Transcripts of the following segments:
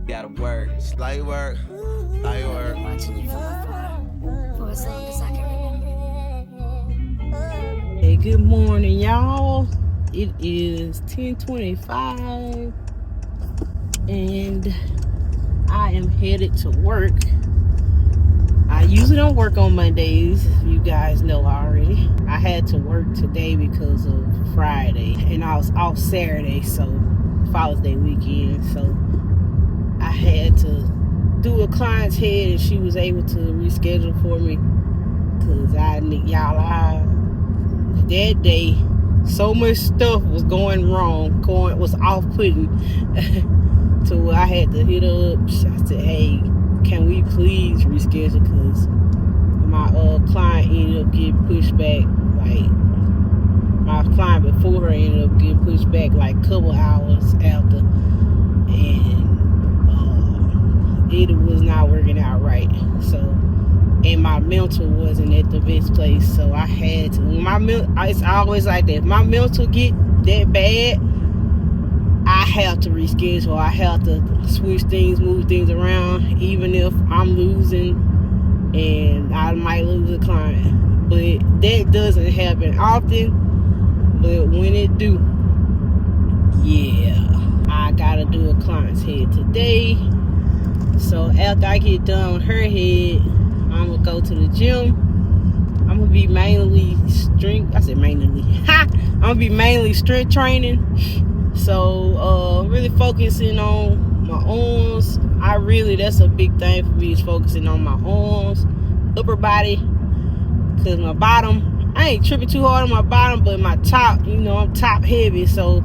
Gotta work. Light work. Light work. Watching you from afar for as long as I can remember. Hey, good morning, y'all. It is 10:25 and I am headed to work. I usually don't work on Mondays, you guys know already. I had to work today because of Friday, and I was off Saturday, so Father's Day weekend, so I had to do a client's head, and she was able to reschedule for me because that day so much stuff was going wrong, was off-putting to where I had to hit her up. I said, hey, can we please reschedule, because my client ended up getting pushed back. Like, my client before her ended up getting pushed back like a couple hours after, and it was not working out right. So, and my mental wasn't at the best place, so I had to. It's always like that. If my mental get that bad, I have to reschedule. I have to switch things, move things around, even if I'm losing and I might lose a client. But that doesn't happen often. But when it do, yeah, I gotta do a client's head today. So after I get done with her head, I'm gonna go to the gym. I'm gonna be mainly strength. I said mainly. I'm gonna be mainly strength training. So really focusing on my arms. That's a big thing for me, is focusing on my arms, upper body, because my bottom, I ain't tripping too hard on my bottom, but my top, I'm top heavy, so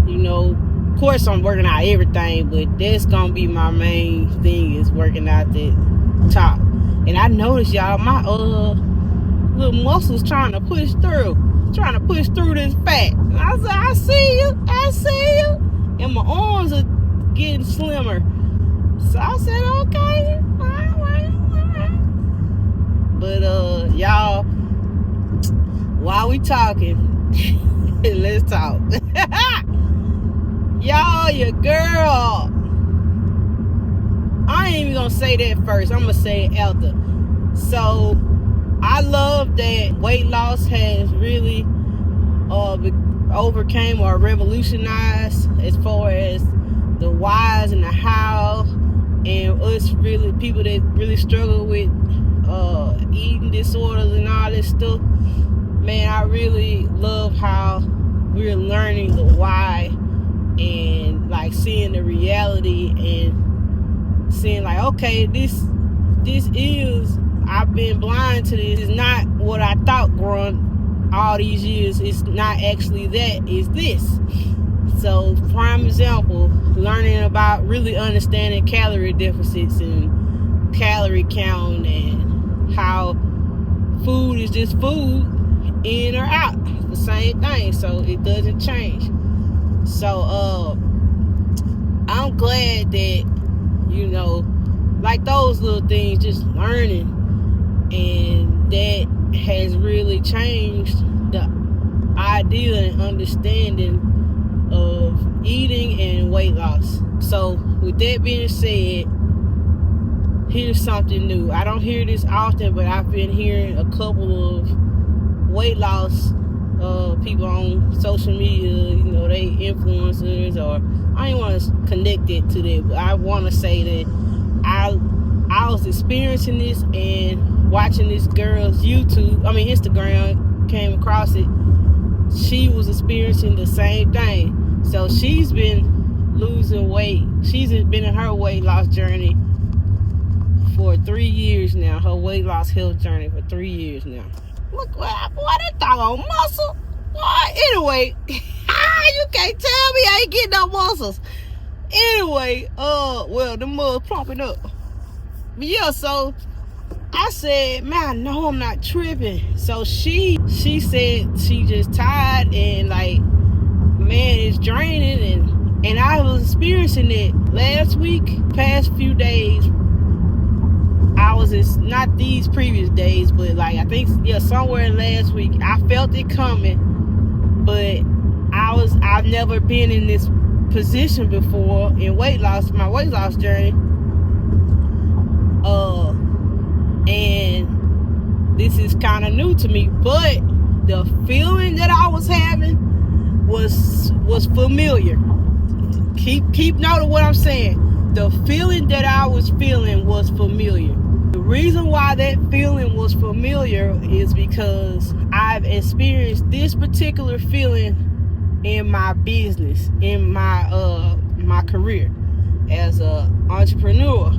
of course I'm working out everything, but that's gonna be my main thing, is working out that top. And I noticed, y'all, my little muscles trying to push through this fat. I said, I see you. And my arms are getting slimmer. So I said, okay, all right. But y'all, while we talking, let's talk. Y'all, your girl, I ain't even gonna say that first. I'm gonna say it after. So I love that weight loss has really overcame or revolutionized as far as the whys and the how, and us really people that really struggle with eating disorders and all this stuff. Man, I really love how we're learning the why, and like seeing the reality, and seeing like, okay, this is, I've been blind to this. It's not what I thought growing all these years. It's not actually that. It's this. So, prime example, learning about really understanding calorie deficits and calorie count, and how food is just food, in or out, the same thing. So it doesn't change. So I'm glad that, like those little things, just learning, and that has really changed the idea and understanding of eating and weight loss. So with that being said, here's something new. I don't hear this often, but I've been hearing a couple of weight loss people on social media, they influencers, or I don't want to connect it to that, but I want to say that I was experiencing this and watching this girl's Instagram, came across it. She was experiencing the same thing. So she's been losing weight. She's been in her weight loss journey for 3 years now. Her weight loss health journey for 3 years now. Look, boy, that doggone muscle. Boy, anyway, you can't tell me I ain't getting no muscles. Anyway, the mud's plumping up. But yeah, so I said, man, I know I'm not tripping. So she said she just tired, and like, man, it's draining, and I was experiencing it last week, past few days. It's not these previous days, but like, I think, somewhere last week, I felt it coming, but I've never been in this position before in my weight loss journey. And this is kind of new to me, but the feeling that I was having was familiar. Keep note of what I'm saying. The feeling that I was feeling was familiar. The reason why that feeling was familiar is because I've experienced this particular feeling in my business, in my career as an entrepreneur.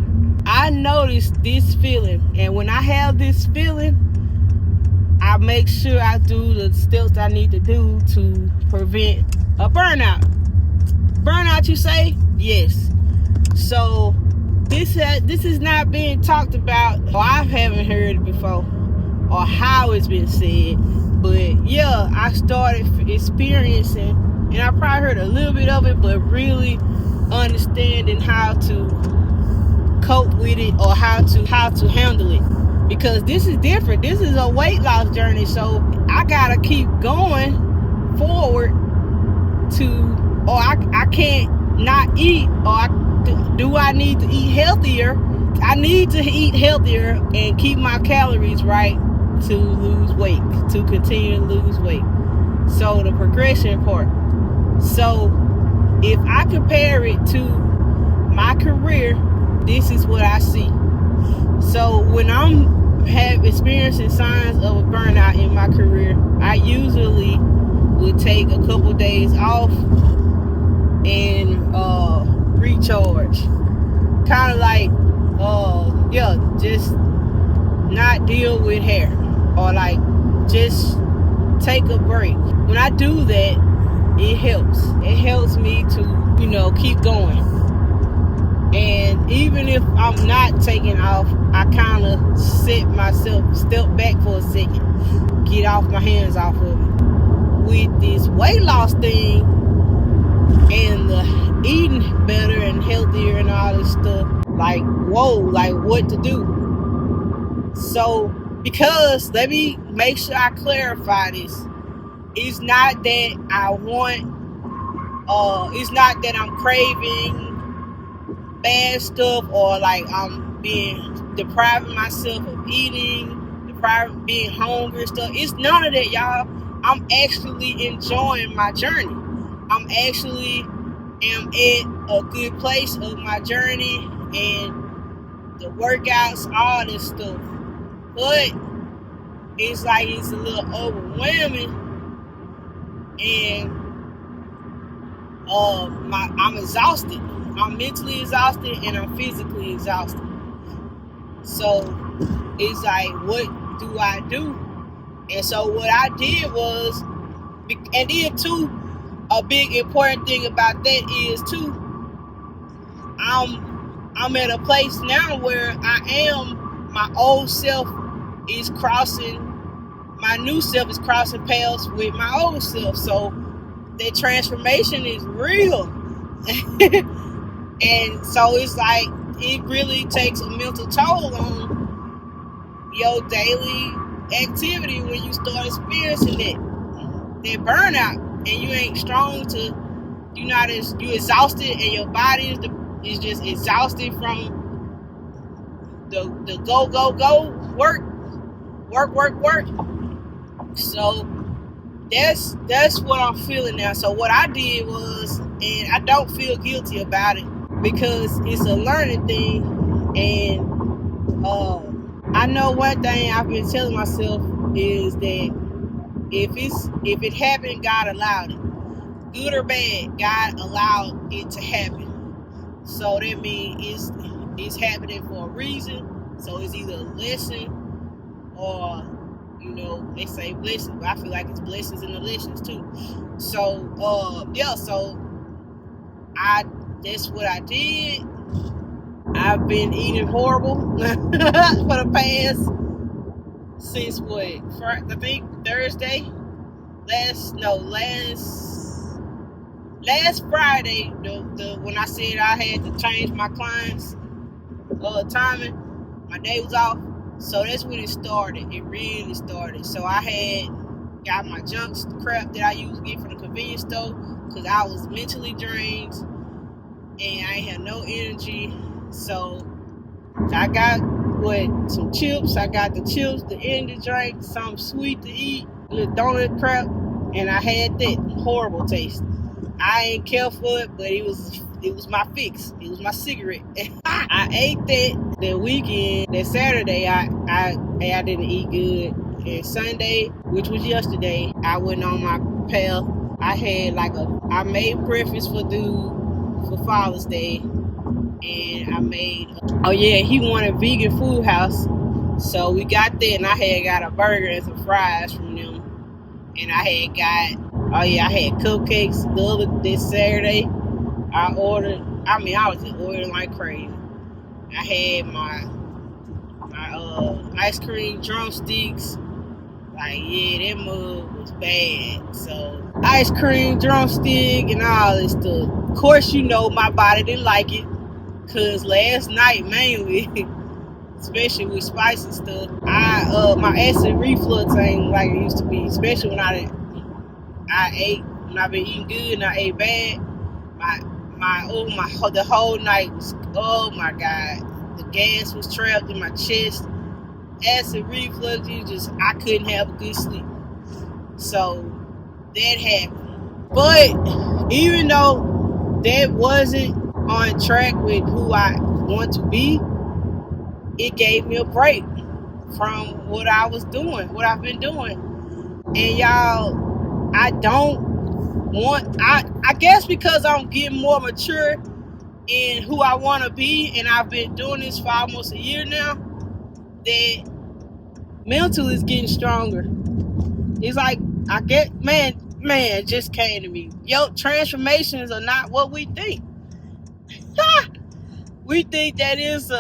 I noticed this feeling, and when I have this feeling, I make sure I do the steps I need to do to prevent a burnout. Burnout, you say? Yes. So this is not being talked about, or I haven't heard it before, or how it's been said. But yeah, I started experiencing, and I probably heard a little bit of it, but really understanding how to cope with it, or how to handle it, because this is different. This is a weight loss journey, so I gotta keep going forward or I can't not eat, or do I need to eat healthier? I need to eat healthier and keep my calories right to lose weight, to continue to lose weight. So the progression part. So if I compare it to my career, this is what I see. So when I'm experiencing signs of a burnout in my career, I usually would take a couple days off and recharge. Kind of like, just not deal with hair, or like just take a break. When I do that, it helps. It helps me to, keep going. And even if I'm not taking off, I kind of step back for a second, get off my hands off of it. With this weight loss thing and the eating better and healthier and all this stuff, like, whoa, like what to do. So, because let me make sure I clarify this. It's not that I want, it's not that I'm craving bad stuff, or like I'm depriving myself of eating, being hungry and stuff. It's none of that, y'all. I'm actually enjoying my journey. I'm actually am at a good place of my journey, and the workouts, all this stuff. But it's like it's a little overwhelming, and I'm exhausted. I'm mentally exhausted and I'm physically exhausted. So it's like, what do I do? And so what I did was, and then too, a big important thing about that is too, I'm at a place now where my old self is crossing, my new self is crossing paths with my old self. So that transformation is real. And so it's like, it really takes a mental toll on your daily activity when you start experiencing that burnout, and you ain't strong you exhausted, and your body is just exhausted from the go work. So that's what I'm feeling now. So what I did was, and I don't feel guilty about it, because it's a learning thing. And I know one thing I've been telling myself is that if it happened, God allowed it. Good or bad, God allowed it to happen. So that means it's happening for a reason. So it's either a lesson, or they say blessings, but I feel like it's blessings and the lessons too. So so that's what I did. I've been eating horrible for the past, since what? I think Thursday. Last Friday, when I said I had to change my clients' timing, my day was off. So that's when it started. It really started. So I had got my junk crap that I used to get from the convenience store, because I was mentally drained. and I ain't have no energy. So I got some chips. I got the chips, the energy drink, something sweet to eat, little donut crap, and I had that horrible taste. I ain't care for it, but it was my fix. It was my cigarette. I ate that weekend. That Saturday, I didn't eat good. And Sunday, which was yesterday, I went on my path. I had I made breakfast for Father's Day, and I made. Oh yeah, he wanted vegan food house, so we got that, and I had got a burger and some fries from them, and I had I had cupcakes this Saturday. I ordered. I was just ordering like crazy. I had my ice cream drumsticks. Like, yeah, that mug was bad. So, ice cream drumstick and all this stuff. Of course, my body didn't like it. Because last night, mainly, especially with spicy stuff, my acid reflux ain't like it used to be. Especially when I ate, when I've been eating good and I ate bad. The whole night was, oh my God. The gas was trapped in my chest. Acid reflux, I couldn't have a good sleep. So that happened. But even though that wasn't on track with who I want to be, it gave me a break from what I was doing, what I've been doing. And y'all, I guess because I'm getting more mature in who I want to be, and I've been doing this for almost a year now, that mental is getting stronger. It's like, I get, man, it just came to me. Transformations are not what we think. We think that is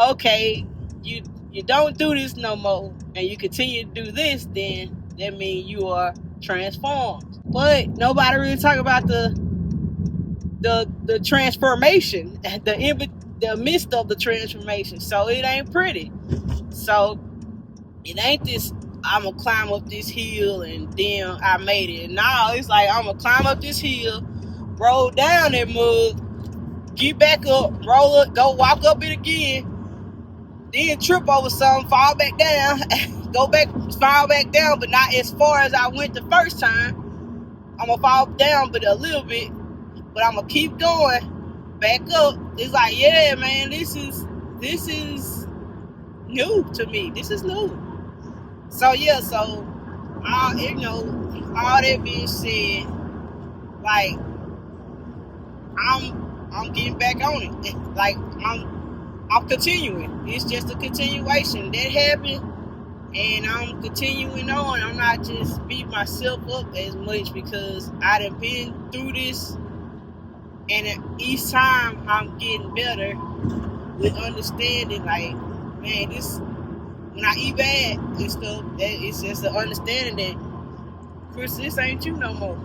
okay, you don't do this no more, and you continue to do this, then that means you are transformed. But nobody really talk about the transformation, the midst of the transformation. So it ain't pretty. So it ain't this, I'm gonna climb up this hill and then I made it. No, it's like, I'm gonna climb up this hill, roll down that mug, get back up, roll up, go walk up it again, then trip over something, fall back down, fall back down, but not as far as I went the first time. I'm gonna fall down, but a little bit, but I'm gonna keep going back up. It's like, yeah, man, this is new to me. This is new. So yeah, all that being said, like, I'm getting back on it. Like, I'm continuing. It's just a continuation. That happened, and I'm continuing on. I'm not just beating myself up as much because I done been through this, and each time I'm getting better with understanding. Like, man, this, when I eat bad and stuff, it's just an understanding that, Chris, this ain't you no more.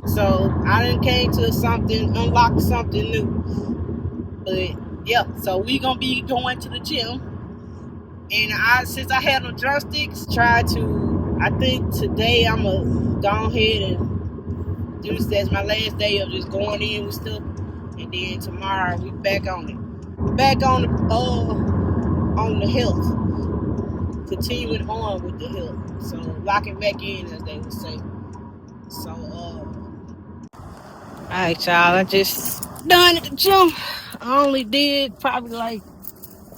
So I done came to unlock something new. But yeah, so we gonna be going to the gym. And since I had no drumsticks, I think today I'm gonna go ahead and do this as my last day of just going in with stuff. And then tomorrow we back on it. Back on the health. Continuing on with the health. So locking back in, as they would say. So alright, y'all, I just done at the gym. I only did probably like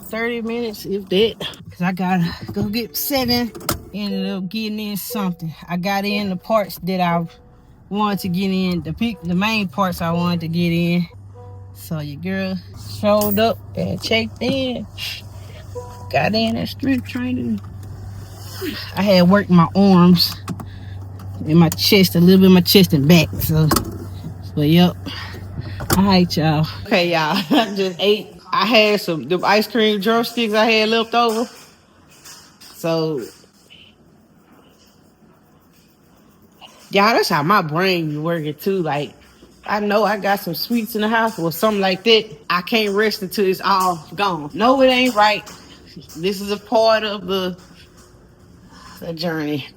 30 minutes, if that. Because I gotta go get 7. Ended up getting in something. I got in the parts that I wanted to get in, the main parts I wanted to get in. So your girl showed up and checked in. Got in at strength training. I had worked my arms and my chest, a little bit of my chest and back. So, but yep. Alright, y'all. Okay, y'all. I just ate. I had the ice cream drumsticks I had left over. So, y'all, that's how my brain be working too. Like, I know I got some sweets in the house or something like that. I can't rest until it's all gone. No, it ain't right. This is a part of the journey.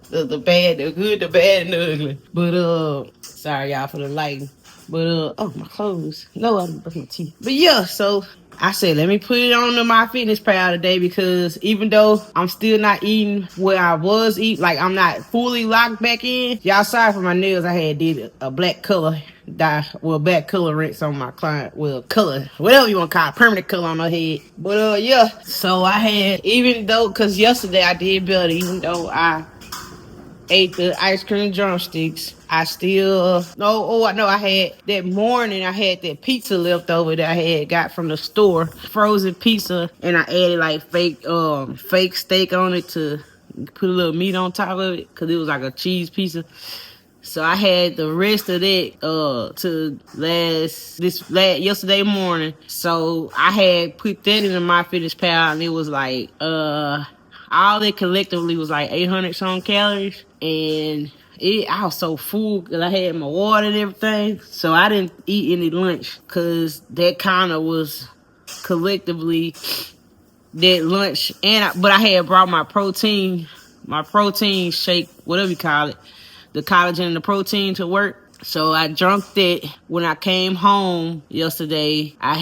the bad, the good, the bad, and the ugly. But sorry y'all for the lighting. But oh, my clothes. No, I didn't brush my teeth. But yeah, so I said, let me put it on to my fitness pal today, because even though I'm still not eating where I was eating, like I'm not fully locked back in. Y'all, sorry for my nails. I had did a black color dye, well, black color rinse on my client. Well, color, whatever you want to call it, permanent color on her head. But yeah, so I had, even though, because yesterday I did better, even though I ate the ice cream drumsticks, I still I had that morning, I had that pizza left over that I had got from the store, frozen pizza, and I added like fake steak on it to put a little meat on top of it, because it was like a cheese pizza. So I had the rest of that to yesterday morning. So I had put that into my fitness pal, and it was like all that collectively was like 800 some calories, and I was so full because I had my water and everything. So I didn't eat any lunch, because that kind of was collectively that lunch. But I had brought my protein shake, whatever you call it, the collagen and the protein, to work. So I drunk that when I came home yesterday. I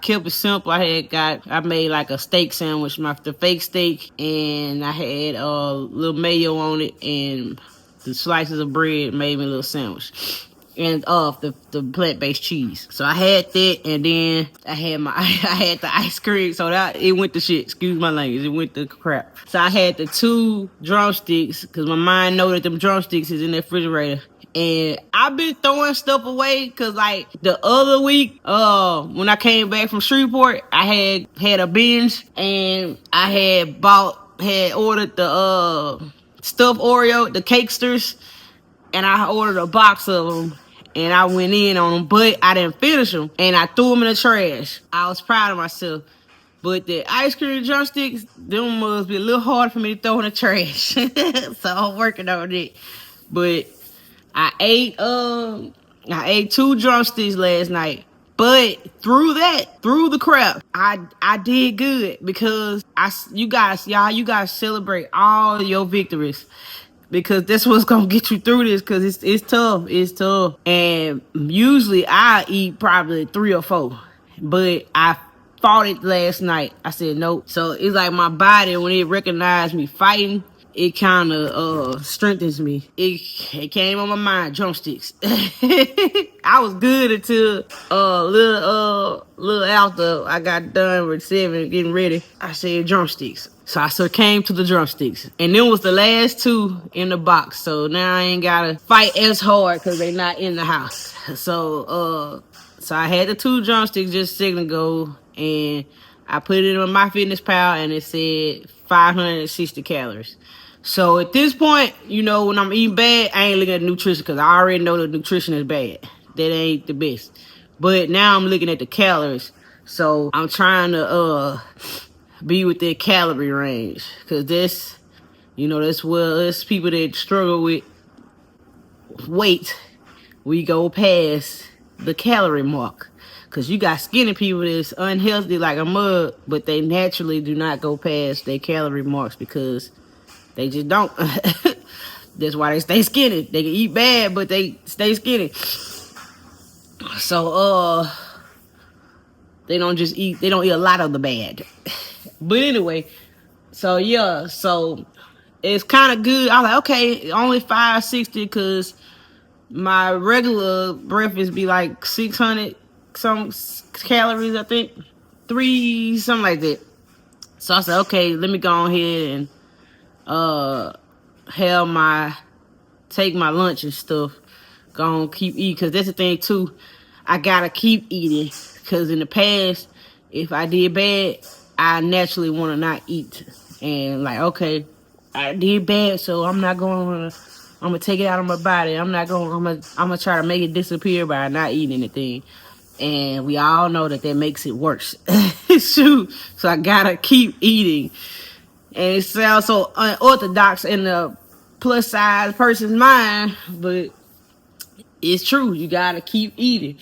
kept it simple. I made like a steak sandwich, the fake steak, and I had a little mayo on it, and the slices of bread made me a little sandwich. And the plant-based cheese. So I had that, and then I had the ice cream. So that it went to shit. Excuse my language. It went to crap. So I had the 2 drumsticks, because my mind know that them drumsticks is in the refrigerator. And I've been throwing stuff away, because like the other week, when I came back from Shreveport, I had a binge, and I had ordered the stuffed Oreo, the cakesters, and I ordered a box of them, and I went in on them, but I didn't finish them, and I threw them in the trash. I was proud of myself. But the ice cream drumsticks, them must be a little hard for me to throw in the trash. So I'm working on it. But I ate 2 drumsticks last night. But through the crap, I did good, because you guys celebrate all your victories, because that's what's gonna get you through this, because it's tough. And usually I eat probably 3 or 4, but I fought it last night. I said nope. So it's like my body, when it recognized me fighting, it kind of strengthens me. It came on my mind, drumsticks. I was good until little after I got done with 7 getting ready. I said drumsticks. So I came to the drumsticks, and then was the last 2 in the box. So now I ain't gotta fight as hard, because they not in the house. So I had the 2 drumsticks just a second ago, and I put it on my fitness pal, and it said 560 calories. So at this point, when I'm eating bad, I ain't looking at nutrition, because I already know the nutrition is bad. That ain't the best. But now I'm looking at the calories. So I'm trying to be within calorie range, because that's there's people that struggle with weight. We go past the calorie mark, because you got skinny people that's unhealthy like a mug, but they naturally do not go past their calorie marks, because they just don't. That's why they stay skinny. They can eat bad, but they stay skinny. So they don't eat a lot of the bad. But anyway, so yeah, so it's kind of good. I was like, okay, only 560, because my regular breakfast be like 600 some calories, I think, 3 something like that. So I said, okay, let me go ahead and take my lunch and stuff. Go on, keep eating, because that's the thing too. I gotta keep eating, because in the past, if I did bad, I naturally want to not eat. And like, okay, I did bad, so I'm gonna take it out of my body. I'm gonna try to make it disappear by not eating anything. And we all know that makes it worse. Shoot. So I gotta keep eating. And it sounds so unorthodox in the plus size person's mind, but it's true. You gotta keep eating.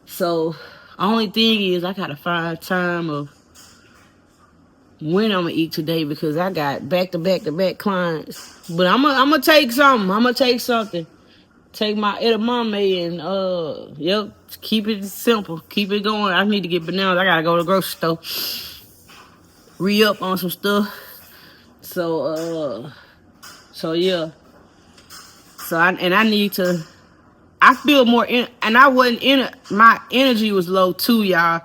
So only thing is, I gotta find time of when I'm gonna eat today, because I got back to back clients. But I'm gonna take something. I'm gonna take something take my edamame and yep, keep it simple, keep it going. I need to get bananas. I gotta go to the grocery store, re-up on some stuff. So yeah. So I need to. I feel more and I wasn't in it. My energy was low too, y'all.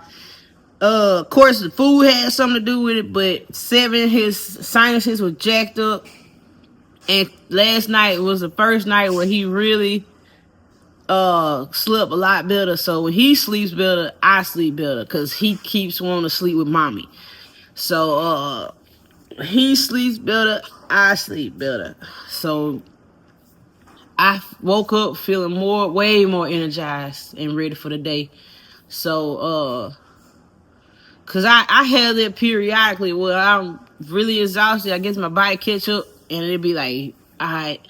Of course, the food had something to do with it, but his sinuses was jacked up, and last night was the first night where he really slept a lot better. So when he sleeps better, I sleep better because he keeps wanting to sleep with mommy. So he sleeps better, I sleep better. So I woke up feeling way more energized and ready for the day. So cause I have that periodically where I'm really exhausted. I guess my body catch up and it'd be like, all right.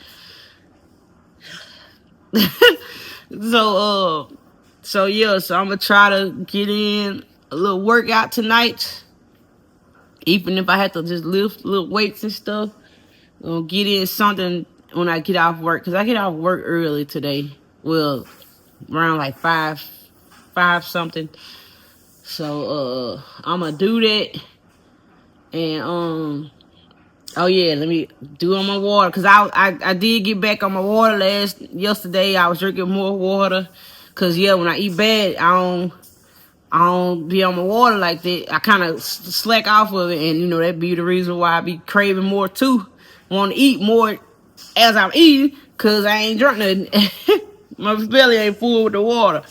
So yeah, so I'm gonna try to get in a little workout tonight. Even if I have to just lift little weights and stuff. I'm gonna get in something when I get off work. Cause I get off work early today. Well, around like 5 something. So I'm gonna do that. And oh yeah, let me do on my water. Cause I did get back on my water yesterday. I was drinking more water. Cause yeah, when I eat bad, I don't be on my water like that. I kind of slack off of it, and that be the reason why I be craving more too. Want to eat more as I'm eating, cause I ain't drunk nothing. My belly ain't full with the water.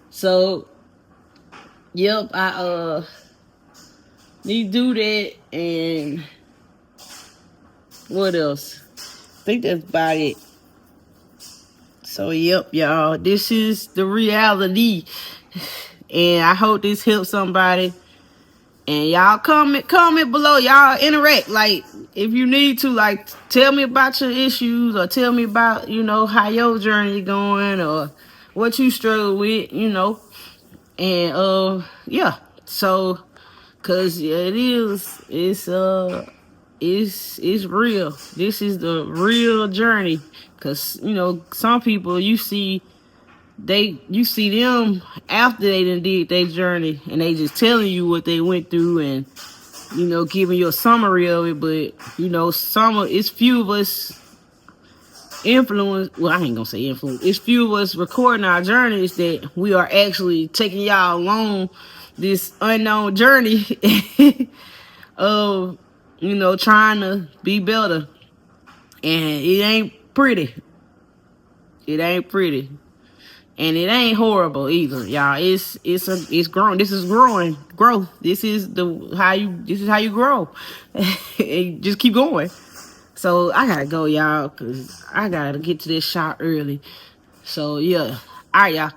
So, yep, I need to do that. And what else? I think that's about it. So, yep, y'all, this is the reality. And I hope this helps somebody. And y'all comment below. Y'all interact. Like, if you need to, like, tell me about your issues or tell me about, how your journey going or what you struggle with, And, yeah. So, cause it's real. This is the real journey. Cause, some people you see them after they done did their journey and they just telling you what they went through and giving you a summary of it. But it's few of us influence. Well, I ain't gonna say influence. It's few of us recording our journeys that we are actually taking y'all along this unknown journey of trying to be better. And it ain't pretty. It ain't pretty. And it ain't horrible either, y'all. It's growing. This is growth. This is how you grow. And just keep going. So I gotta go, y'all, cause I gotta get to this shop early. So yeah. All right, y'all.